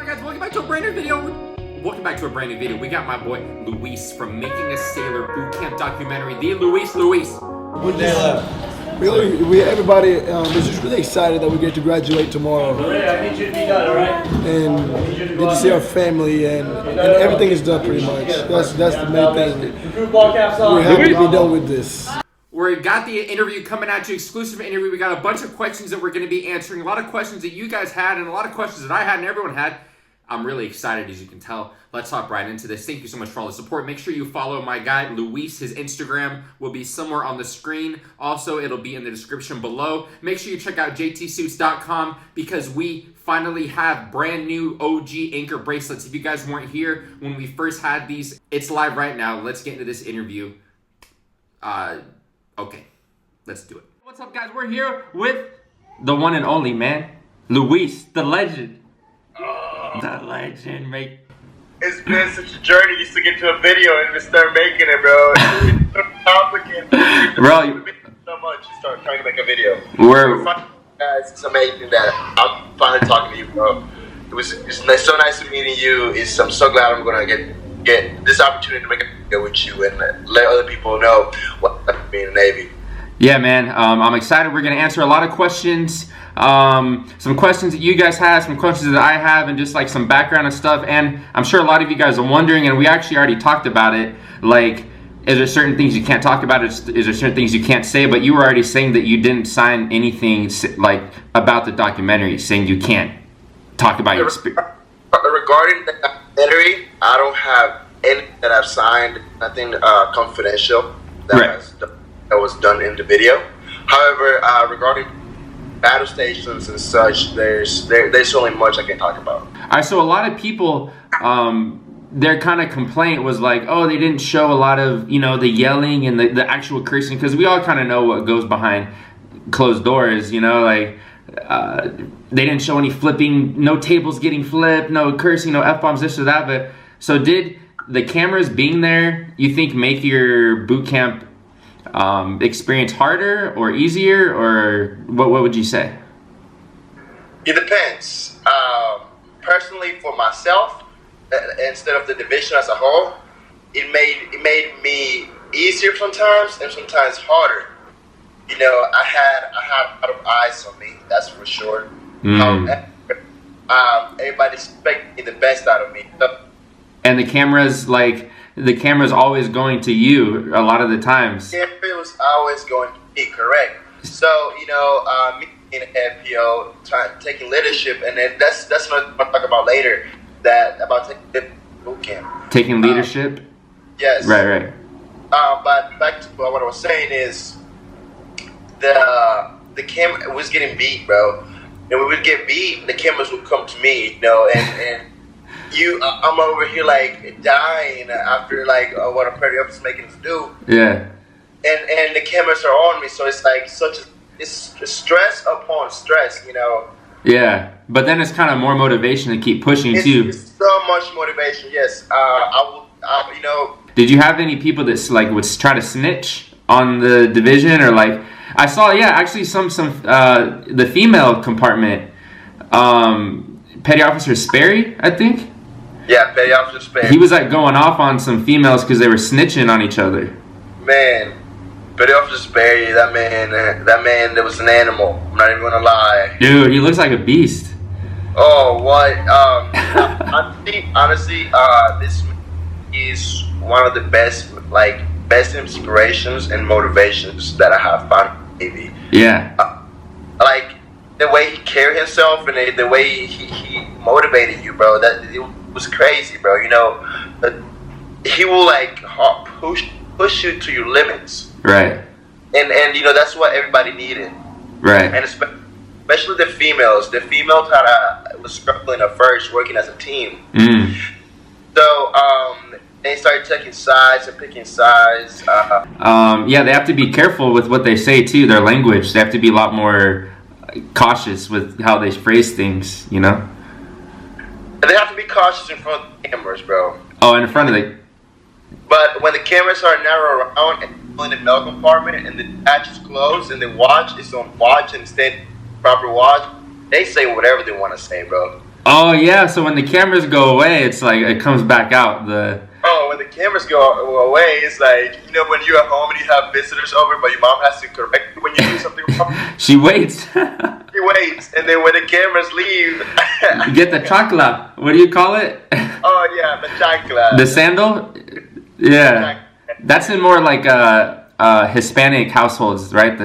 guys, welcome back to a brand new video. We got my boy Luis from Making a Sailor Bootcamp Documentary. The Luis. Everybody is just really excited that we get to graduate tomorrow. I need you to be done, alright? And get to see our family and everything is done pretty much. That's the main thing. We're happy to be done with this. We got the interview coming at you, exclusive interview. We got a bunch of questions that we're going to be answering. A lot of questions that you guys had and a lot of questions that I had and everyone had. I'm really excited, as you can tell. Let's hop right into this. Thank you so much for all the support. Make sure you follow my guy, Luis. His Instagram will be somewhere on the screen. Also, it'll be in the description below. Make sure you check out jtsuits.com because we finally have brand new OG anchor bracelets. If you guys weren't here when we first had these, it's live right now. Let's get into this interview. Okay, let's do it. What's up, guys? We're here with the one and only, man. Luis, the legend. The legend, mate. It's been such a journey just to get to a video and to start making it, bro. It's so complicated. Bro, So much to start trying to make a video. Guys, it's amazing that I'm finally talking to you, bro. It's so nice meeting you. I'm so glad I'm gonna get this opportunity to make a video with you and let other people know what it's like being in the Navy. Yeah, man. I'm excited. We're gonna answer a lot of questions. Some questions that you guys have, some questions that I have, and just like some background and stuff. And I'm sure a lot of you guys are wondering, and we actually already talked about it. Like, is there certain things you can't talk about? Is there certain things you can't say? But you were already saying that you didn't sign anything like about the documentary, saying you can't talk about your experience. Regarding the documentary, I don't have anything that I've signed. Nothing confidential that was done in the video. However, regarding battle stations and such, there's only much I can talk about. All right, so a lot of people, their kind of complaint was like, oh, they didn't show a lot of, you know, the yelling and the actual cursing, because we all kind of know what goes behind closed doors, you know, like they didn't show any flipping, no tables getting flipped, no cursing, no F-bombs, this or that. But so did the cameras being there, you think, make your boot camp experience harder or easier, or what would you say? It depends. Personally, for myself, instead of the division as a whole, it made me easier sometimes and sometimes harder. You know, I had a lot of eyes on me, that's for sure. However, everybody expected the best out of me. And the camera's always going to you a lot of the times. Yeah, it was always going to be correct. So, you know, me in FPO, taking leadership, and then that's what I'm going to talk about later, about taking boot camp. Taking leadership? Yes. Right. But back to what I was saying is, the camera was getting beat, bro. And we would get beat, the cameras would come to me, you know, and I'm over here like dying after like what a petty officer is making us do. Yeah. And the cameras are on me, so it's like it's stress upon stress, you know. Yeah, but then it's kind of more motivation to keep pushing too. It's so much motivation. Yes, I you know. Did you have any people that like would try to snitch on the division, or like I saw? Yeah, actually, some the female compartment, Petty Officer Sperry, I think. Yeah, Petty Officer Sperry. He was like going off on some females because they were snitching on each other. Man, Petty Officer Sperry, that man, that was an animal. I'm not even gonna lie. Dude, he looks like a beast. Oh, what? Honestly, this is one of the best inspirations and motivations that I have found in Navy. Yeah. Like the way he carried himself and the way he motivated you, bro. That it was crazy, bro. You know, he will like push you to your limits. Right. And you know, that's what everybody needed. Right. And especially the females. The females was struggling at first, working as a team. So they started taking sides and picking sides. Yeah, they have to be careful with what they say too. Their language. They have to be a lot more cautious with how they phrase things. You know. And they have to be cautious in front of the cameras, bro. Oh, in front of the. But when the cameras are narrow around and in the mail compartment and the hatch is closed and the watch is on watch and instead proper watch, they say whatever they want to say, bro. Oh yeah, so when the cameras go away, it's like it comes back out. Oh, when the cameras go away, it's like, you know, when you're at home and you have visitors over, but your mom has to correct you when you do something wrong. She waits. She waits, and then when the cameras leave, You get the chakla. What do you call it? oh yeah, the chancla. The sandal. Yeah, that's in more like Hispanic households, right?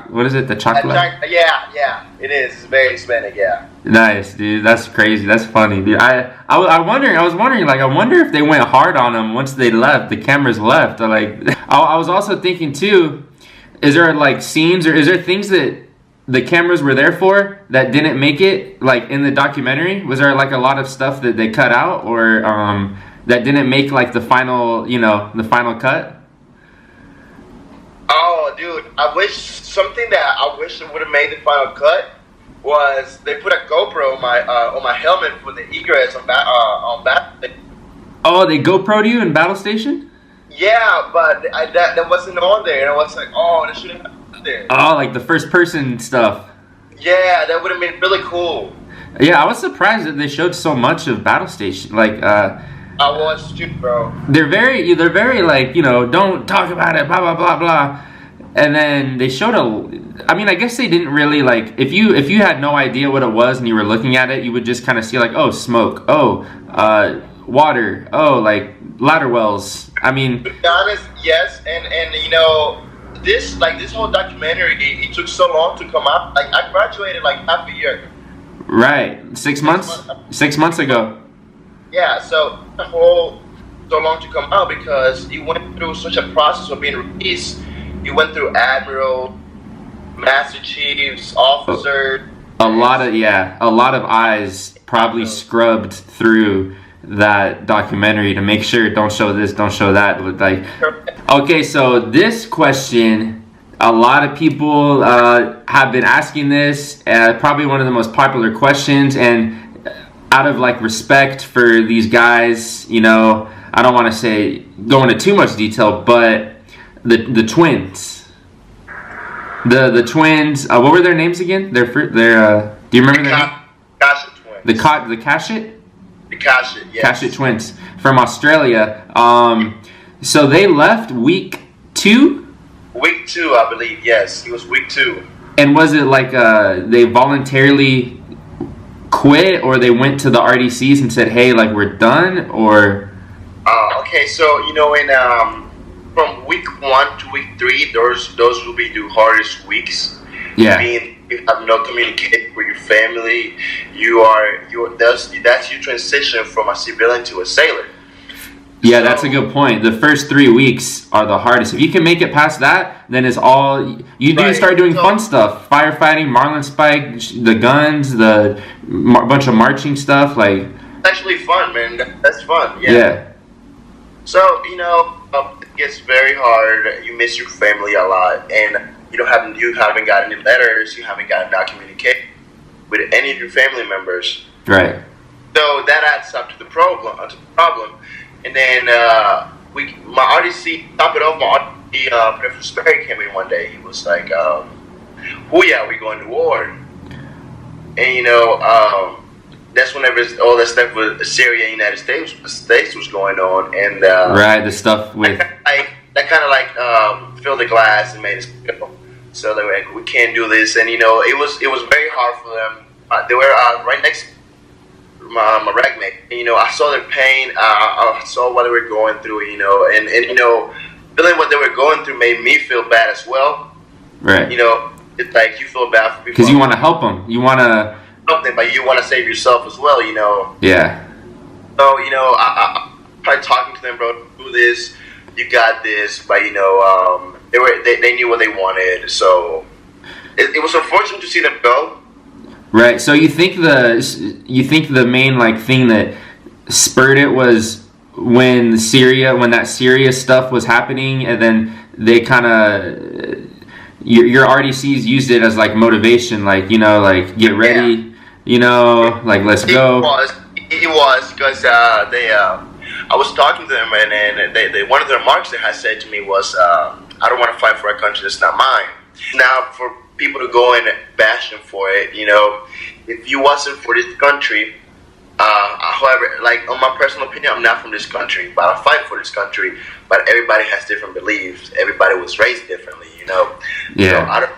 What is it? The chakla. Yeah, it is. It's very Hispanic, yeah. Nice, dude. That's crazy. That's funny, dude. I was wondering, like, I wonder if they went hard on them once they left. The cameras left. Like, I was also thinking too. Is there like scenes or is there things that the cameras were there for that didn't make it, like in the documentary? Was there like a lot of stuff that they cut out or that didn't make like the final, the final cut? Oh, dude, I wish it would have made the final cut was they put a GoPro on my helmet for the egress on Battle. Oh, they GoPro'd you in Battle Station? Yeah, but that wasn't on there, and I was like, oh, that should have been there. Oh, like the first person stuff. Yeah, that would have been really cool. Yeah, I was surprised that they showed so much of Battle Station. Like, I was too, bro. They're very like, don't talk about it, blah blah blah blah. And then they showed I guess they didn't really like if you had no idea what it was and you were looking at it, you would just kind of see like, oh, smoke, oh, water, oh, like ladder wells. I mean, to be honest, yes, and this whole documentary, it took so long to come out. Like I graduated like half a year ago. Right, 6 months. 6 months ago. Yeah, so the whole so long to come out because you went through such a process of being released. You went through admiral, master chiefs, officer. A lot of eyes probably scrubbed through that documentary to make sure don't show this, don't show that. Like, okay, so this question, a lot of people have been asking this. Probably one of the most popular questions, and out of like respect for these guys, I don't want to go into too much detail, but the twins, the twins. What were their names again? Do you remember their name? Cashit twins. The Cashit. The Cashit, yes. Cashit twins from Australia. So they left week 2. Week 2, I believe. Yes, it was week 2. And was it like they voluntarily quit, or they went to the RDCs and said, "Hey, like we're done," or? Okay, so in from week 1 to week 3, those will be the hardest weeks. Yeah. Mean you have no communication with your family. That's your transition from a civilian to a sailor. Yeah, that's a good point. The first 3 weeks are the hardest. If you can make it past that, then it's all you do. Right. Start doing fun stuff, firefighting, marlin spike, the guns, the bunch of marching stuff. Like it's actually fun, man. That's fun. Yeah. So it gets very hard. You miss your family a lot, and you haven't gotten any letters. You haven't gotten communication with any of your family members. Right. So that adds up to the problem. And then my RDC, top it off, my RDC, Professor Sperry came in one day. He was like, we going to war. And that's whenever all that stuff with Syria and United States was going on, and right, the stuff with that kind of filled the glass and made us go. So they were like, we can't do this, and it was very hard for them. They were right next to my ragmate. I saw their pain. I saw what they were going through. And feeling what they were going through made me feel bad as well. Right. It's like you feel bad for people because you want to help them. You want to help them, but you want to save yourself as well. Yeah. So I tried talking to them, bro. Do this. You got this. But they knew what they wanted. So it was unfortunate to see them go. Right. So you think the main like thing that spurred it was when that Syria stuff was happening, and then they kind of your RDCs used it as like motivation, like like get ready, like let's go. It was because I was talking to them, and they one of the remarks they had said to me was, I don't want to fight for a country that's not mine. Now for people to go and bash them for it, if you wasn't for this country, however, like on my personal opinion, I'm not from this country, but I fight for this country. But everybody has different beliefs. Everybody was raised differently, you know. Yeah.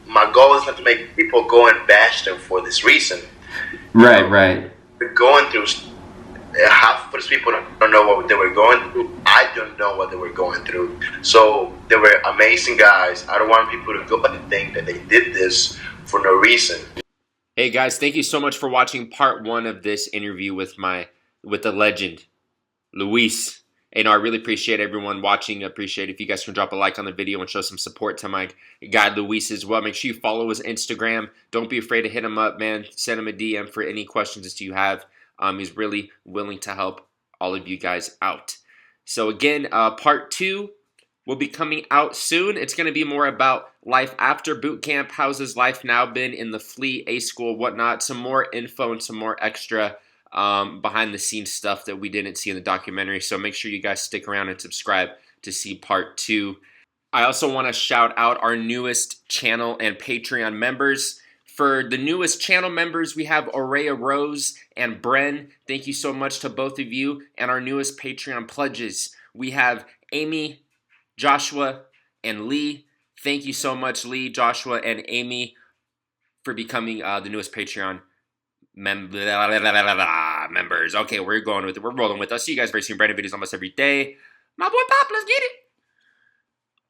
My goal is not to make people go and bash them for this reason. Right, right. We're going through. Half of those people don't know what they were going through. I don't know what they were going through. So they were amazing guys. I don't want people to go and think that they did this for no reason. Hey guys, thank you so much for watching part 1 of this interview with the legend, Luis. And I really appreciate everyone watching. I appreciate if you guys can drop a like on the video and show some support to my guy Luis as well. Make sure you follow his Instagram. Don't be afraid to hit him up, man. Send him a DM for any questions that you have. He's really willing to help all of you guys out. So again, part 2 will be coming out soon. It's going to be more about life after boot camp. How's his life now been in the fleet, A school, whatnot. Some more info and some more extra behind the scenes stuff that we didn't see in the documentary. So make sure you guys stick around and subscribe to see part 2. I also want to shout out our newest channel and Patreon members. For the newest channel members, we have Aurea Rose and Bren. Thank you so much to both of you. And our newest Patreon pledges, we have Amy, Joshua, and Lee. Thank you so much, Lee, Joshua, and Amy, for becoming the newest Patreon members. Okay, we're going with it. We're rolling with us. See you guys very soon. Brand new videos almost every day. My boy Pop, let's get it.